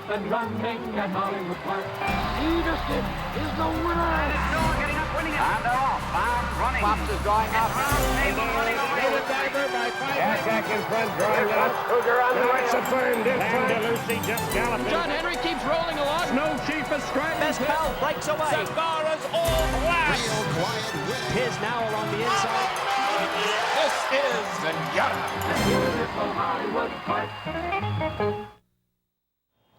been running at Hollywood Park. Peterson is the winner. And it's Noah getting up, winning it. And they're off. Bound, running. Fox is going up. Running away. Jack in front, drawing it up. Hoover on the way. It's affirmed in front. Lucy just galloping. John Henry keeps rolling along. Snow Chief is striking. Best pal breaks away. Savara's all black. Real quiet win. His now along the inside. This is the Yada. Hollywood Park.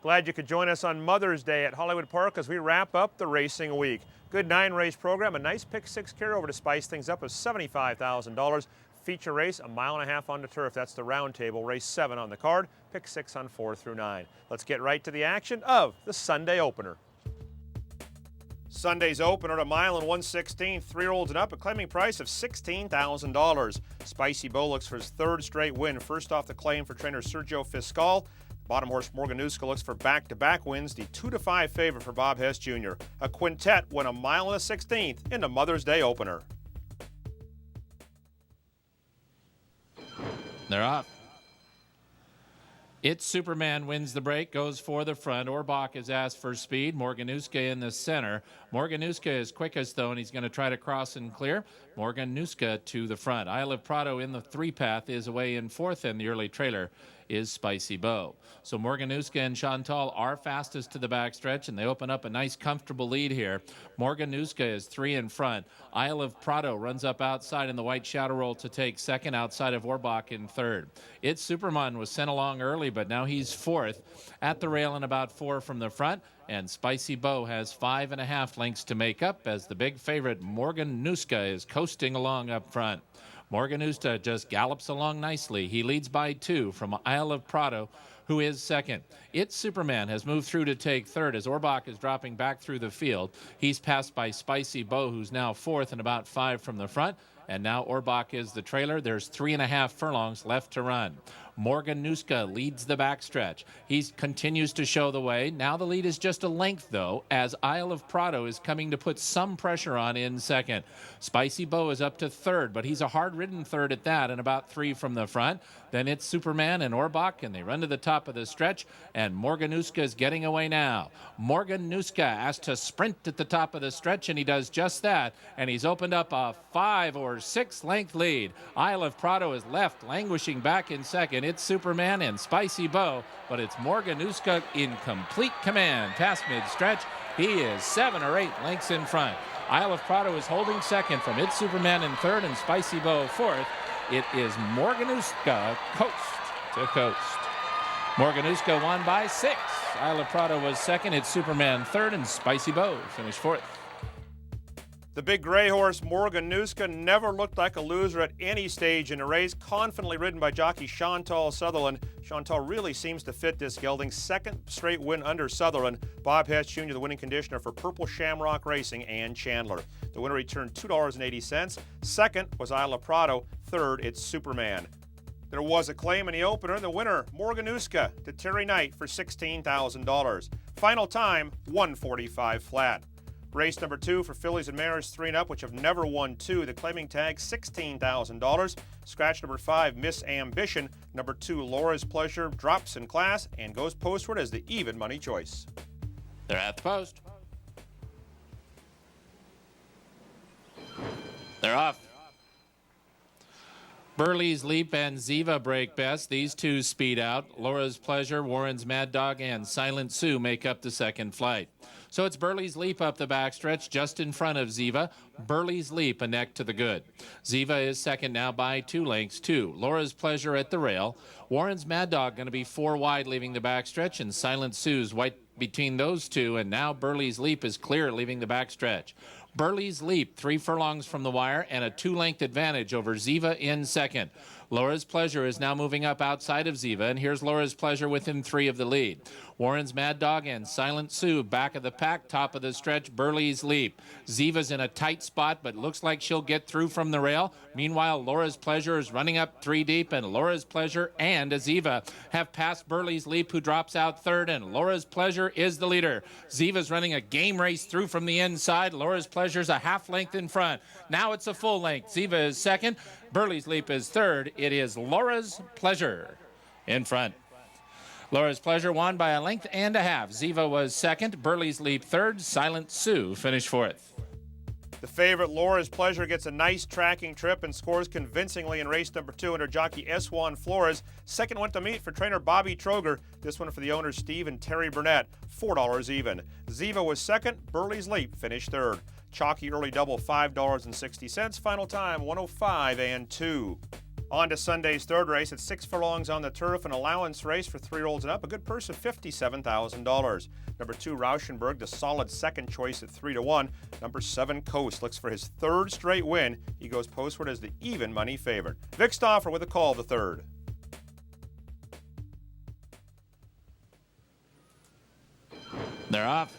Glad you could join us on Mother's Day at Hollywood Park as we wrap up the racing week. Good 9-race program, a nice pick 6 carryover to spice things up of $75,000. Feature race, 1.5 miles on the turf. That's the round table. Race 7 on the card, pick 6 on 4 through 9. Let's get right to the action of the Sunday opener. Sunday's opener at 1 mile and 1/16, 3-year-olds and up, a claiming price of $16,000. Spicy Bo looks for his 3rd straight win. First off the claim for trainer Sergio Fiscal. Bottom horse Morganuska looks for back-to-back wins, the 2-5 favorite for Bob Hess Jr. A quintet went 1 mile and 1/16 in the Mother's Day opener. They're off. It's Superman wins the break, goes for the front. Orbach is asked for speed. Morganuska in the center. Morganuska is quickest, though, and he's going to try to cross and clear. Morganuska to the front. Isle of Prado in the 3-path is away in 4th, and the early trailer is Spicy Bo. So Morganuska and Chantal are fastest to the backstretch, and they open up a nice, comfortable lead here. Morganuska is 3 in front. Isle of Prado runs up outside in the white shadow roll to take 2nd, outside of Orbach in 3rd. It's Superman was sent along early, but now he's 4th at the rail and about 4 from the front. And Spicy Bo has 5.5 lengths to make up as the big favorite Morganuska is coasting along up front. Morganuska just gallops along nicely. He leads by 2 from Isle of Prado, who is 2nd. It's Superman has moved through to take 3rd as Orbach is dropping back through the field. He's passed by Spicy Bo, who's now 4th and about 5 from the front. And now Orbach is the trailer. There's 3.5 furlongs left to run. Morganuska leads the backstretch. He continues to show the way. Now the lead is just a length, though, as Isle of Prado is coming to put some pressure on in 2nd. Spicy Bo is up to 3rd, but he's a hard-ridden 3rd at that and about 3 from the front. Then it's Superman and Orbach, and they run to the top of the stretch, and Morganuska is getting away now. Morganuska asked to sprint at the top of the stretch, and he does just that, and he's opened up a 5 or 6 length lead. Isle of Prado is left, languishing back in 2nd. It's Superman and Spicy Bo, but it's Morganuska in complete command. Past mid-stretch, he is 7 or 8 lengths in front. Isle of Prado is holding 2nd from It's Superman in 3rd and Spicy Bo 4th. It is Morganuska coast to coast. Morganuska won by 6. Isle of Prado was 2nd. It's Superman 3rd and Spicy Bo finished 4th. The big gray horse Morganuska never looked like a loser at any stage in the race, confidently ridden by jockey Chantal Sutherland. Chantal really seems to fit this gelding. 2nd straight win under Sutherland. Bob Hess Jr., the winning conditioner for Purple Shamrock Racing and Chandler. The winner returned $2.80. 2nd was Isle of Prado. 3rd, it's Superman. There was a claim in the opener. The winner, Morganuska, to Terry Knight for $16,000. Final time, 1:45 flat. Race number 2 for fillies and mares 3 and up, which have never won 2. The claiming tag, $16,000. Scratch number 5, Miss Ambition. Number 2, Laura's Pleasure, drops in class and goes postward as the even money choice. They're at the post. They're off. Burley's Leap and Ziva break best. These two speed out. Laura's Pleasure, Warren's Mad Dog, and Silent Sue make up the 2nd flight. So it's Burley's Leap up the backstretch just in front of Ziva. Burley's Leap a neck to the good. Ziva is 2nd now by 2 lengths, 2. Laura's Pleasure at the rail. Warren's Mad Dog going to be 4 wide leaving the backstretch, and Silent Sue's white between those two, and now Burley's Leap is clear leaving the backstretch. Burley's Leap, 3 furlongs from the wire and a 2-length advantage over Ziva in 2nd. Laura's Pleasure is now moving up outside of Ziva, and here's Laura's Pleasure within 3 of the lead. Warren's Mad Dog and Silent Sue back of the pack, top of the stretch, Burley's Leap. Ziva's in a tight spot, but looks like she'll get through from the rail. Meanwhile, Laura's Pleasure is running up 3 deep, and Laura's Pleasure and Ziva have passed Burley's Leap, who drops out 3rd, and Laura's Pleasure is the leader. Ziva's running a game race through from the inside. Laura's Pleasure's a half length in front. Now it's a full length. Ziva is 2nd. Burley's Leap is 3rd. It is Laura's Pleasure in front. Laura's Pleasure won by a length and a half. Ziva was second. Burley's Leap third. Silent Sioux finished fourth. The favorite Laura's Pleasure gets a nice tracking trip and scores convincingly in race number 2 under jockey S1 Flores. Second went to meet for trainer Bobby Troger. This one for the owners Steve and Terry Burnett, $4 even. Ziva was second. Burley's Leap finished third. Chalky early double, $5.60. Final time, 105 and 2. On to Sunday's third race at 6 furlongs on the turf, an allowance race for 3-year-olds and up, a good purse of $57,000. Number 2, Rauschenberg, the solid second choice at 3-1. Number 7, Coast, looks for his third straight win. He goes postward as the even money favorite. Vic Stauffer with a call, the third. They're off.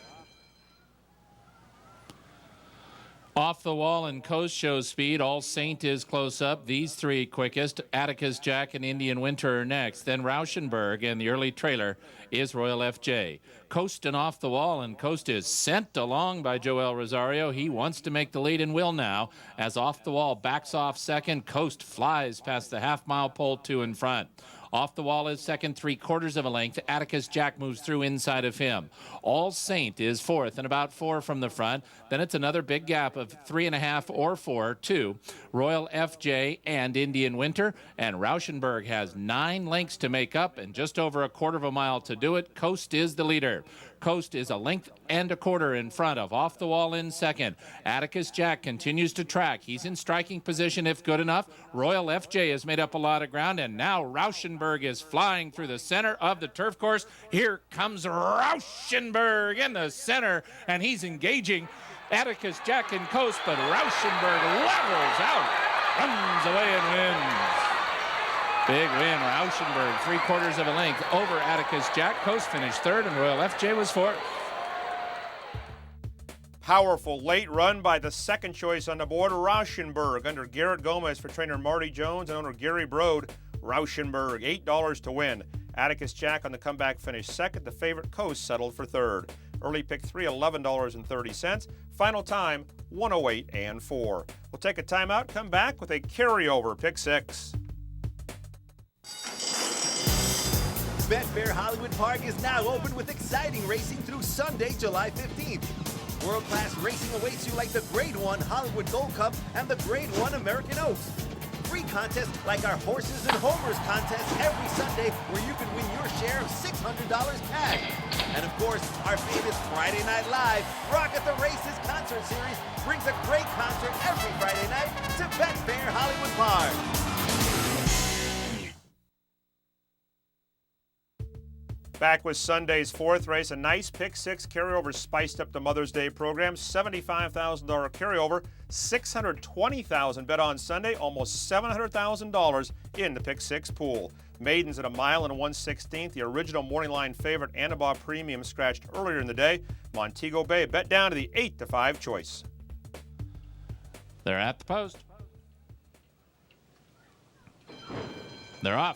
Off the Wall and Coast shows speed. All Saint is close up. These three quickest. Atticus Jack and Indian Winter are next. Then Rauschenberg, and the early trailer is Royal FJ. Coast and Off the Wall, and Coast is sent along by Joel Rosario. He wants to make the lead and will now. As Off the Wall backs off second, Coast flies past the half-mile pole 2 in front. Off the Wall is second, 3/4 of a length. Atticus Jack moves through inside of him. All Saint is fourth and about 4 from the front. Then it's another big gap of 3.5 or 4 to Royal FJ and Indian Winter. And Rauschenberg has 9 lengths to make up and just over 1/4 mile to do it. Coast is the leader. Coast is a length and 1/4 in front of Off the Wall in second. Atticus Jack continues to track. He's in striking position if good enough. Royal FJ has made up a lot of ground, and now Rauschenberg is flying through the center of the turf course. Here comes Rauschenberg in the center, and he's engaging Atticus Jack and Coast, but Rauschenberg levels out, runs away and wins. Big win, Rauschenberg, 3/4 of a length over Atticus Jack. Coast finished third, and Royal FJ was fourth. Powerful late run by the second choice on the board, Rauschenberg, under Garrett Gomez for trainer Marty Jones and owner Gary Brode. Rauschenberg, $8 to win. Atticus Jack on the comeback finished second. The favorite Coast settled for third. Early pick 3, $11.30. Final time, 108 and 4. We'll take a timeout, come back with a carryover pick 6. Betfair Hollywood Park is now open with exciting racing through Sunday, July 15th. World-class racing awaits you like the Grade 1 Hollywood Gold Cup and the Grade 1 American Oaks. Free contests like our Horses and Homers contest every Sunday, where you can win your share of $600 cash. And of course, our famous Friday Night Live Rock at the Races concert series brings a great concert every Friday night to Betfair Hollywood Park. Back with Sunday's fourth race, a nice pick 6 carryover spiced up the Mother's Day program. $75,000 carryover, $620,000 bet on Sunday, almost $700,000 in the pick 6 pool. Maidens at 1 mile and 1/16. The original morning line favorite Anaba Premium scratched earlier in the day. Montego Bay bet down to the 8-5 choice. They're at the post. They're off.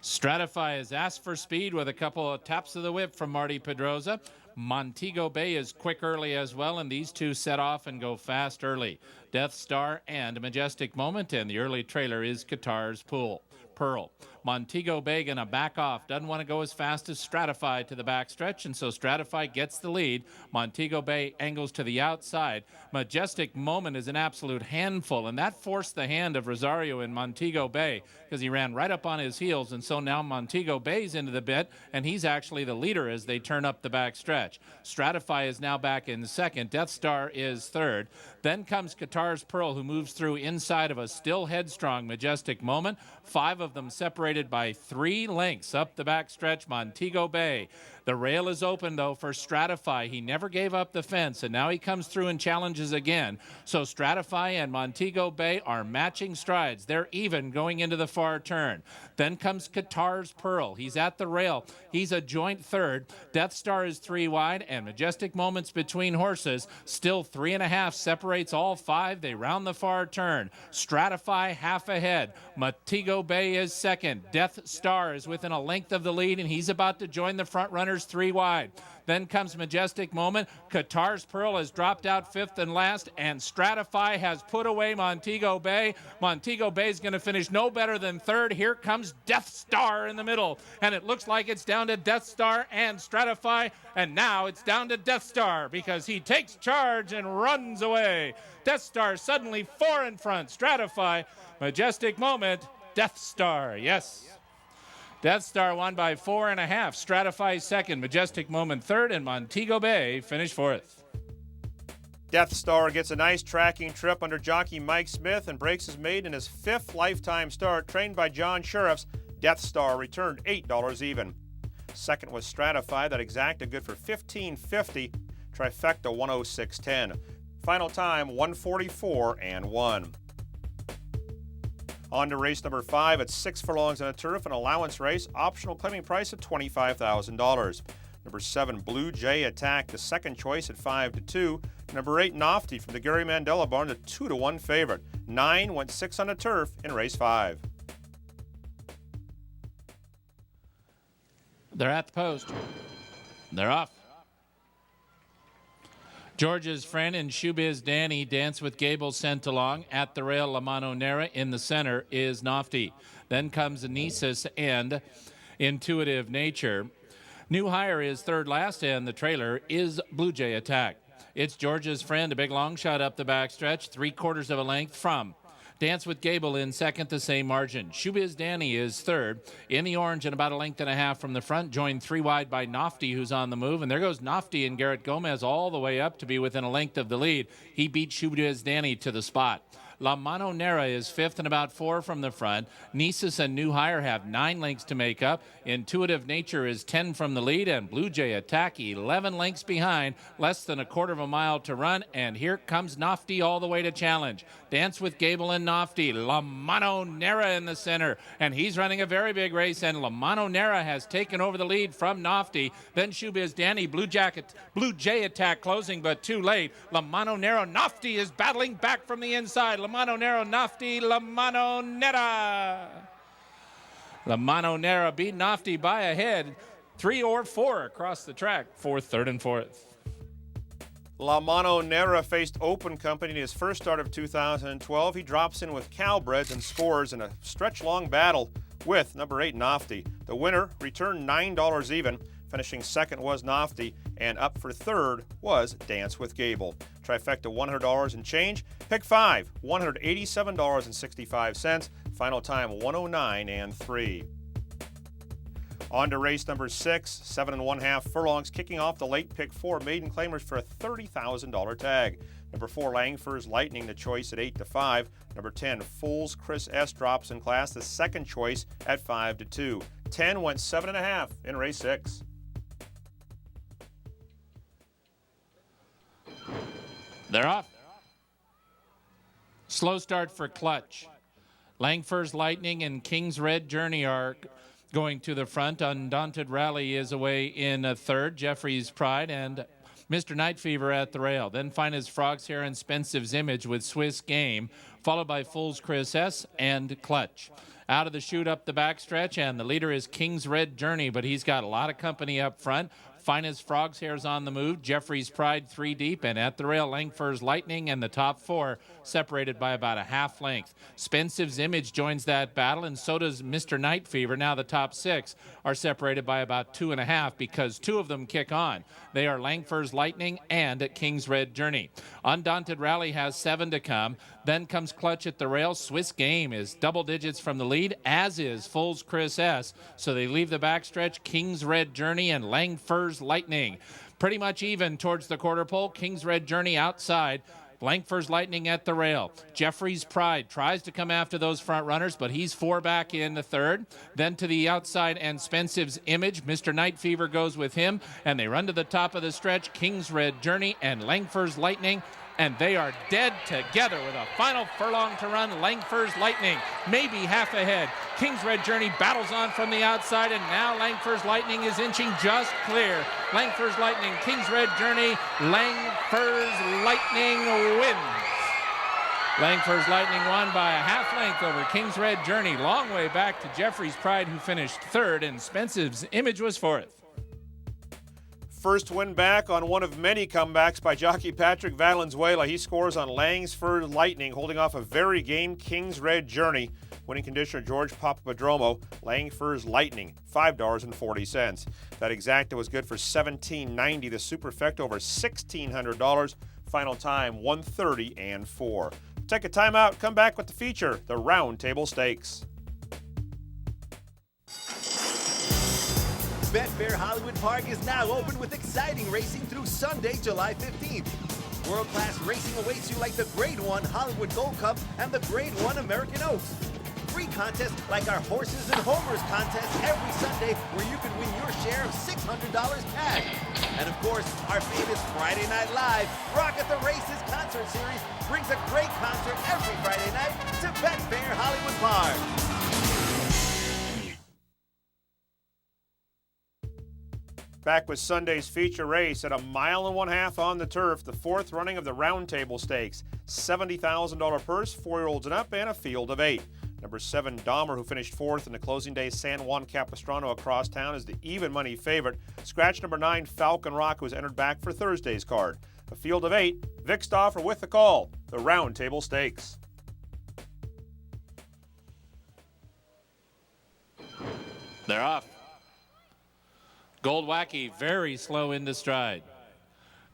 Stratify has asked for speed with a couple of taps of the whip from Marty Pedroza. Montego Bay is quick early as well, and these two set off and go fast early. Death Star and Majestic Moment, and the early trailer is Qatar's Pearl. Montego Bay gonna back off, doesn't want to go as fast as Stratify to the backstretch, and so Stratify gets the lead. Montego Bay angles to the outside. Majestic Moment is an absolute handful, and that forced the hand of Rosario in Montego Bay because he ran right up on his heels, and so now Montego Bay's into the bit, and he's actually the leader as they turn up the backstretch. Stratify is now back in second. Death Star is third. Then comes Qatar's Pearl, who moves through inside of a still headstrong Majestic Moment. 5 of them separated by 3 lengths up the backstretch. Montego Bay. The rail is open, though, for Stratify. He never gave up the fence, and now he comes through and challenges again. So Stratify and Montego Bay are matching strides. They're even going into the far turn. Then comes Qatar's Pearl. He's at the rail. He's a joint third. Death Star is 3 wide, and Majestic Moments between horses. Still 3.5 separates all 5. They round the far turn. Stratify half ahead. Montego Bay Bay is second. Death Star is within a length of the lead, and he's about to join the front runners 3 wide. Then comes Majestic Moment. Qatar's Pearl has dropped out 5th and last, and Stratify has put away Montego Bay. Montego Bay is going to finish no better than 3rd. Here comes Death Star in the middle, and it looks like it's down to Death Star and Stratify, and now it's down to Death Star because he takes charge and runs away. Death Star suddenly 4 in front. Stratify, Majestic Moment, Death Star, yes. Death Star won by 4.5. Stratify second, Majestic Moment third, and Montego Bay finished 4th. Death Star gets a nice tracking trip under jockey Mike Smith and breaks his maiden in his 5th lifetime start. Trained by John Sheriffs, Death Star returned $8 even. Second was Stratify, that exacta good for $15.50. Trifecta 106.10. Final time 144 and 1. On to race number 5 at 6 furlongs on a turf, an allowance race, optional claiming price of $25,000. Number 7, Blue Jay Attack, the second choice at 5-2. Number 8, Nofty from the Gary Mandela barn, the 2-1 favorite. 9 went 6 on a turf in race 5. They're at the post. They're off. George's Friend and Shoebiz Danny Dance with Gable sent along. At the rail, La Mano Nera. In the center is Nofty. Then comes Anesis and Intuitive Nature. New Hire is 3rd last, and the trailer is Blue Jay Attack. It's George's Friend, a big long shot up the backstretch, 3/4 of a length from Dance with Gable in second, the same margin. Shoebiz Danny is 3rd. In the orange and about 1.5 lengths from the front, joined 3 wide by Nofty, who's on the move. And there goes Nofty and Garrett Gomez all the way up to be within a length of the lead. He beat Shoebiz Danny to the spot. La Mano Nera is 5th and about 4 from the front. Nisus and New Hire have 9 lengths to make up. Intuitive Nature is 10 from the lead, and Blue Jay Attack 11 lengths behind, less than 1/4 mile to run. And here comes Nofty all the way to challenge. Dance with Gable and Nofty. La Mano Nera in the center, and he's running a very big race, and La Mano Nera has taken over the lead from Nofty. Then Shoebiz Danny, Blue Jay Attack closing, but too late. La Mano Nera, Nofty is battling back from the inside. La Mano Nera, Nofty, La Mano Nera. La Mano Nera beat Nofty by a head, 3 or 4 across the track for 3rd and 4th. La Mano Nera faced Open Company in his first start of 2012. He drops in with Cowbreds and scores in a stretch-long battle with number 8, Nofty. The winner returned $9 even. Finishing second was Nofty, and up for 3rd was Dance with Gable. Trifecta $100 and change. Pick 5, $187.65. Final time 109 and 3. On to race number 6, 7 1/2 furlongs, kicking off the late pick 4 maiden claimers for a $30,000 tag. Number 4, Langfors Lightning, the choice at 8-5. Number 10, Fool's Chris S. drops in class, the second choice at 5-2. 10 went 7.5 in race 6. They're off. Slow start for Clutch. Langfors Lightning and King's Red Journey are going to the front. Undaunted Rally is away in 3rd. Jeffrey's Pride and Mr. Night Fever at the rail. Then Finest Frog's Hair and Spensive's Image with Swiss Game, followed by Fool's Chris S. and Clutch. Out of the chute up the backstretch, and the leader is King's Red Journey, but he's got a lot of company up front. Finest Frog's Hair's on the move. Jeffrey's Pride 3 deep, and at the rail, Langfors Lightning and the top 4 separated by about a half length. Spensive's Image joins that battle, and so does Mr. Night Fever. Now the top 6 are separated by about 2.5 because 2 of them kick on. They are Langfors Lightning and King's Red Journey. Undaunted Rally has 7 to come. Then comes Clutch at the rail. Swiss Game is double digits from the lead, as is Fool's Chris S. So they leave the backstretch. King's Red Journey and Langfors Lightning pretty much even towards the quarter pole. King's Red Journey outside. Langfors Lightning at the rail. Jeffrey's Pride tries to come after those front runners, but he's 4 back in the 3rd. Then to the outside, and Spensive's Image. Mr. Night Fever goes with him, and they run to the top of the stretch. King's Red Journey and Langfors Lightning, and they are dead together with a final furlong to run. Langfors Lightning maybe half ahead. King's Red Journey battles on from the outside, and now Langfors Lightning is inching just clear. Langfors Lightning, King's Red Journey, Langfors Lightning wins. Langford's Lightning won by a half length over King's Red Journey. Long way back to Jeffrey's Pride, who finished third, and Spence's Image was fourth. First win back on one of many comebacks by jockey Patrick Valenzuela. He scores on Langsford Lightning, holding off a very game King's Red Journey. Winning conditioner George Papadromo, Langford's Lightning, $5.40. That exacta was good for $17.90. The superfecta over $1,600. Final time 1:30 and 4. Take a timeout, come back with the feature, the Round Table Stakes. Betfair Hollywood Park is now open with exciting racing through Sunday, July 15th. World-class racing awaits you like the Grade 1 Hollywood Gold Cup and the Grade 1 American Oaks. Free contests like our Horses and Homers contest every Sunday, where you can win your share of $600 cash. And of course, our famous Friday Night Live Rock at the Races concert series brings a great concert every Friday night to Betfair Hollywood Park. Back with Sunday's feature race at 1.5 miles on the turf, the fourth running of the Round Table Stakes. $70,000 purse, 4-year-olds and up, and a field of 8. Number 7, Dahmer, who finished fourth in the closing day San Juan Capistrano across town, is the even money favorite. Scratch number 9, Falcon Rock, who was entered back for Thursday's card. A field of 8, Vic Stauffer with the call, the Round Table Stakes. They're off. Gold Wacky very slow into stride.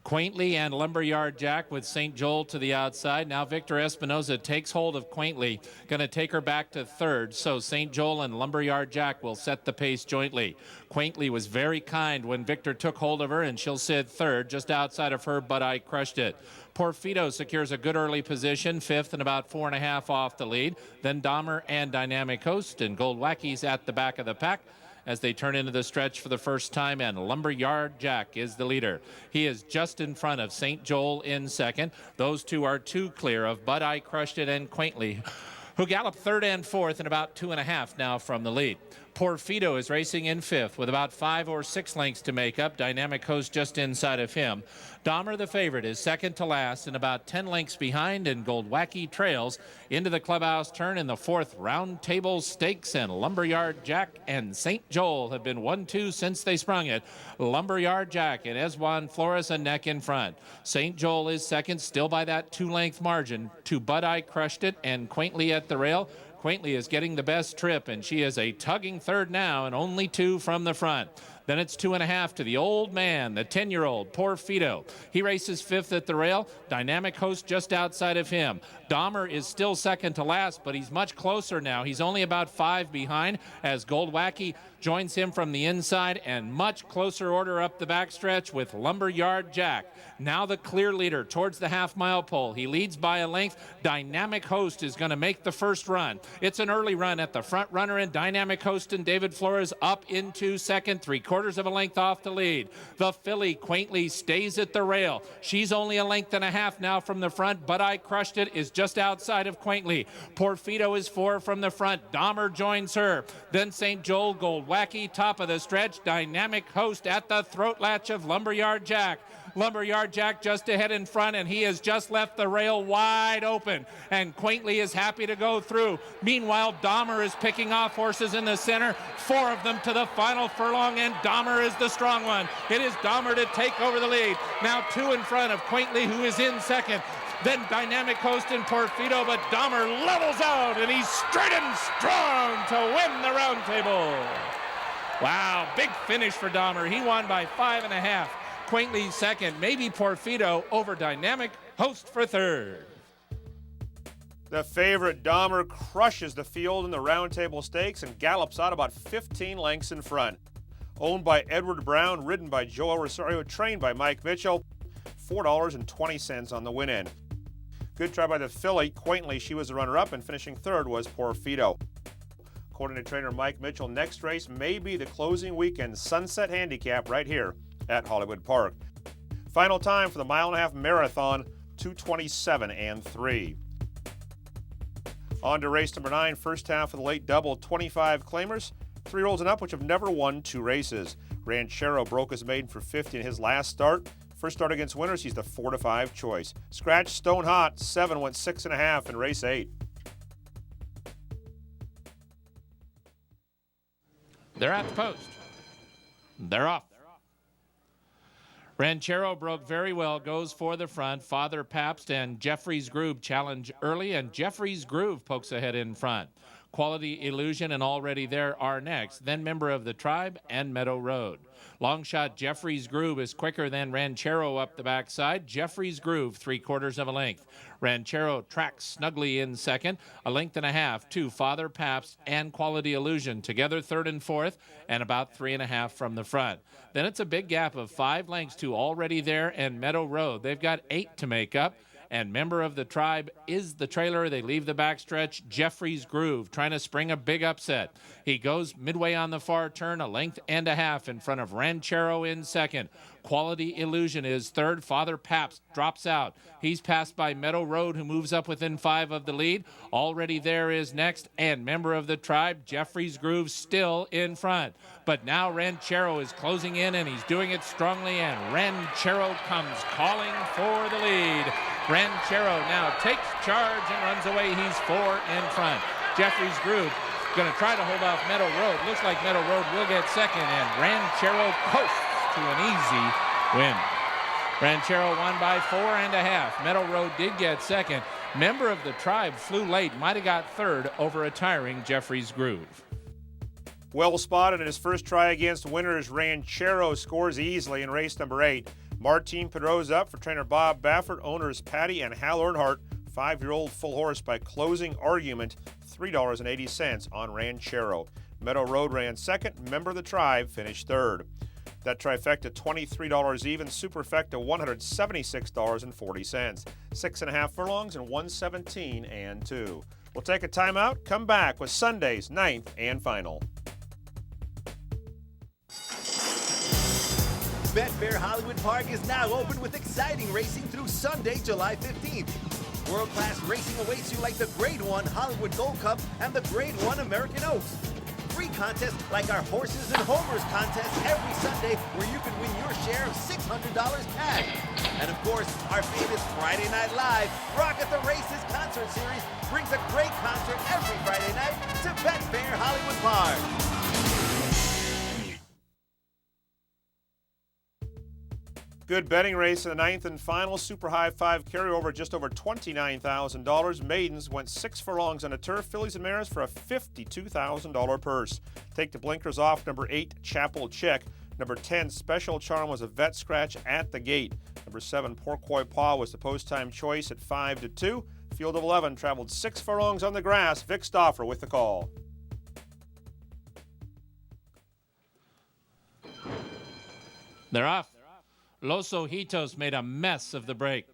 Quaintly and Lumberyard Jack with St. Joel to the outside. Now Victor Espinoza takes hold of Quaintly, going to take her back to third. So St. Joel and Lumberyard Jack will set the pace jointly. Quaintly was very kind when Victor took hold of her, and she'll sit third. Just outside of her, But I Crushed It. Porfido secures a good early position, fifth and about 4.5 off the lead. Then Dahmer and Dynamic Host, and Gold Wacky's at the back of the pack as they turn into the stretch for the first time, and Lumberyard Jack is the leader. He is just in front of St. Joel in second. Those two are 2 clear of But I Crushed It and Quaintly, who gallop third and fourth and about 2.5 now from the lead. Porfido is racing in fifth with about 5 or 6 lengths to make up. Dynamic Host just inside of him. Dahmer, the favorite, is second to last and about 10 lengths behind, and Gold Wacky trails into the clubhouse turn in the fourth Round Table Stakes, and Lumberyard Jack and St. Joel have been 1-2 since they sprung it. Lumberyard Jack and Esjuan Flores a neck in front. St. Joel is second, still by that 2-length margin to But I Crushed It and Quaintly at the rail. Quaintly is getting the best trip, and she is a tugging third now and only 2 from the front. Then it's 2.5 to the old man, the 10-year-old Porfido. He races fifth at the rail. Dynamic Host just outside of him. Dahmer is still second to last, but he's much closer now. He's only about 5 behind as Gold Wacky joins him from the inside, and much closer order up the backstretch with Lumberyard Jack. Now the clear leader towards the half-mile pole. He leads by a length. Dynamic Host is going to make the first run. It's an early run at the front runner, and Dynamic Host and David Flores up into second, 3/4 of a length off the lead. The filly Quaintly stays at the rail. She's only a length and a half now from the front. But I Crushed It is just outside of Quaintly. Porfido is 4 from the front. Dahmer joins her. Then St. Joel, Gold Wacky, top of the stretch. Dynamic Host at the throat latch of Lumberyard Jack. Lumberyard Jack just ahead in front, and he has just left the rail wide open, and Quaintly is happy to go through. Meanwhile, Dahmer is picking off horses in the center, 4 of them to the final furlong, and Dahmer is the strong one. It is Dahmer to take over the lead. Now 2 in front of Quaintly, who is in second. Then Dynamic Host and Porfido, but Dahmer levels out, and he's straight and strong to win the Round Table. Wow, big finish for Dahmer. He won by 5.5. Quaintly second, maybe Porfido over Dynamic Host for third. The favorite Dahmer crushes the field in the Round Table Stakes and gallops out about 15 lengths in front. Owned by Edward Brown, ridden by Joel Rosario, trained by Mike Mitchell. $4.20 on the win end. Good try by the filly, Quaintly. She was the runner-up, and finishing third was Porfido. According to trainer Mike Mitchell, next race may be the closing weekend Sunset Handicap right here at Hollywood Park. Final time for the 1.5 mile marathon, 2:27 and 3. On to race number 9, first half of the late double, 25 claimers, 3-year-olds and up, which have never won 2 races. Ranchero broke his maiden for 50 in his last start. First start against winners, he's the 4-5 choice. Scratch Stone Hot, 7 went 6.5 in race 8. They're at the post. They're off. Ranchero broke very well, goes for the front. Father Pabst and Jeffrey's Groove challenge early, and Jeffrey's Groove pokes ahead in front. Quality Illusion and Already There are next, then Member of the Tribe and Meadow Road. Long shot Jeffrey's Groove is quicker than Ranchero up the backside. Jeffrey's Groove, 3/4 of a length. Ranchero tracks snugly in second, 1.5 lengths to Father Pabst and Quality Illusion, together third and fourth, and about 3.5 from the front. Then it's a big gap of 5 lengths to Already There and Meadow Road. They've got 8 to make up. And Member of the Tribe is the trailer. They leave the backstretch. Jeffrey's Groove trying to spring a big upset. He goes midway on the far turn, 1.5 lengths in front of Ranchero in second. Quality Illusion is third. Father Pabst drops out. He's passed by Meadow Road, who moves up within 5 of the lead. Already There is next, and Member of the Tribe, Jeffrey's Groove, still in front. But now Ranchero is closing in, and he's doing it strongly, and Ranchero comes calling for the lead. Ranchero now takes charge and runs away. He's 4 in front. Jeffrey's Groove going to try to hold off Meadow Road. Looks like Meadow Road will get second, and Ranchero coasts to an easy win. Ranchero won by 4.5. Meadow Road did get second. Member of the Tribe flew late, might have got third over a tiring Jeffrey's Groove. Well spotted in his first try against winners, Ranchero scores easily in race number 8. Martin Pedro's up for trainer Bob Baffert, owners Patty and Hal Earnhardt. 5-year-old full horse by closing argument, $3.80 on Ranchero. Meadow Road ran second. Member of the Tribe finished third. That trifecta, $23 even. Superfecta, $176.40. 6.5 furlongs and 117 and 2. We'll take a timeout, come back with Sunday's 9th and final. Betfair Hollywood Park is now open with exciting racing through Sunday, July 15th. World-class racing awaits you like the Grade 1 Hollywood Gold Cup and the Grade 1 American Oaks. Free contests like our Horses and Homers contest every Sunday, where you can win your share of $600 cash. And of course, our famous Friday Night Live Rock at the Races concert series brings a great concert every Friday night to Betfair Hollywood Park. Good betting race in the 9th and final. Super High 5 carryover just over $29,000. Maidens went 6 furlongs on a turf. Fillies and Mares for a $52,000 purse. Take the blinkers off. Number 8, Chapel Chick. Number 10, Special Charm was a vet scratch at the gate. Number 7, Porcoy Paw was the post-time choice at 5-2. Field of 11 traveled 6 furlongs on the grass. Vic Stauffer with the call. They're off. Los Ojitos made a mess of the break.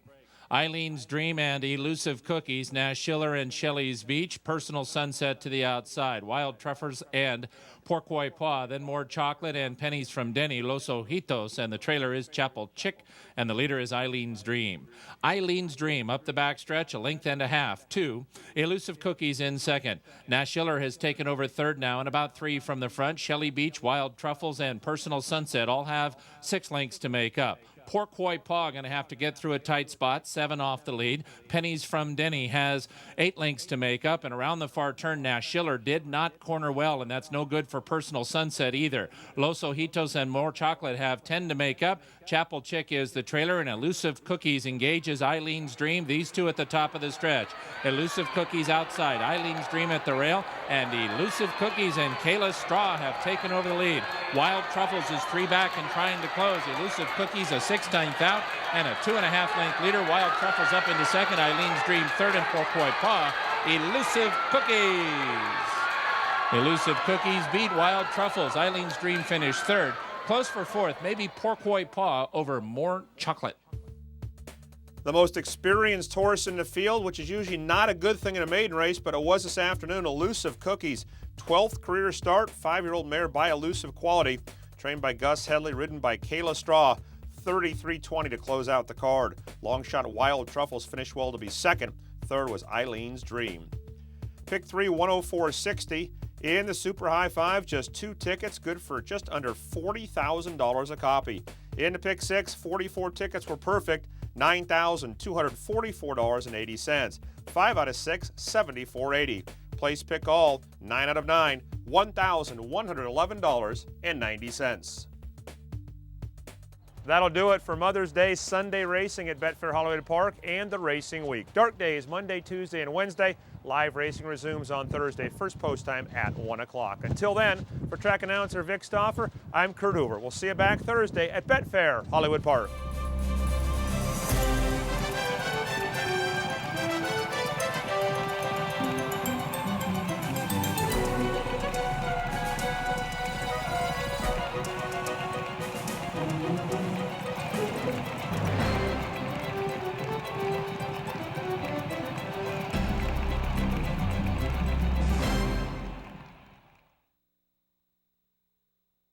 Eileen's Dream and Elusive Cookies, Nash Schiller and Shelley's Beach, Personal Sunset to the outside, Wild Truffers and Porcoy Paw, then more chocolate and pennies from Denny, Los Ojitos, and the trailer is Chapel Chick, and the leader is Eileen's Dream. Eileen's Dream up the backstretch, 1.5 lengths, 2. Elusive Cookies in second. Nash Schiller has taken over third now, and about 3 from the front. Shelley Beach, Wild Truffles, and Personal Sunset all have 6 lengths to make up. Porcoy Paw going to have to get through a tight spot, 7 off the lead. Pennies from Denny has 8 lengths to make up, and around the far turn, Nash Schiller did not corner well, and that's no good for Personal Sunset either. Los Ojitos and More Chocolate have 10 to make up. Chapel Chick is the trailer, and Elusive Cookies engages Eileen's Dream. These two at the top of the stretch. Elusive Cookies outside, Eileen's Dream at the rail, and Elusive Cookies and Kayla Straw have taken over the lead. Wild Truffles is 3 back and trying to close. Elusive Cookies a 6/10 out, and a 2.5 length leader. Wild Truffles up into second, Eileen's Dream third, and Porcoy Paw. Elusive Cookies. Elusive Cookies beat Wild Truffles. Eileen's Dream finished third. Close for fourth, maybe Porcoy Paw over More Chocolate. The most experienced horse in the field, which is usually not a good thing in a maiden race, but it was this afternoon, Elusive Cookies. 12th career start, 5-year-old mare by Elusive Quality, trained by Gus Headley, ridden by Kayla Straw. 33.20 to close out the card. Long shot Wild Truffles finished well to be second. Third was Eileen's Dream. Pick 3, 104.60. In the Super High 5, just 2 tickets, good for just under $40,000 a copy. In the pick six, 44 tickets were perfect, $9,244.80. 5 out of 6, $74.80. Place pick all, 9 out of 9, $1,111.90. That'll do it for Mother's Day Sunday racing at Betfair Hollywood Park and the racing week. Dark days Monday, Tuesday, and Wednesday. Live racing resumes on Thursday, first post time at 1 o'clock. Until then, for track announcer Vic Stauffer, I'm Kurt Hoover. We'll see you back Thursday at Betfair Hollywood Park.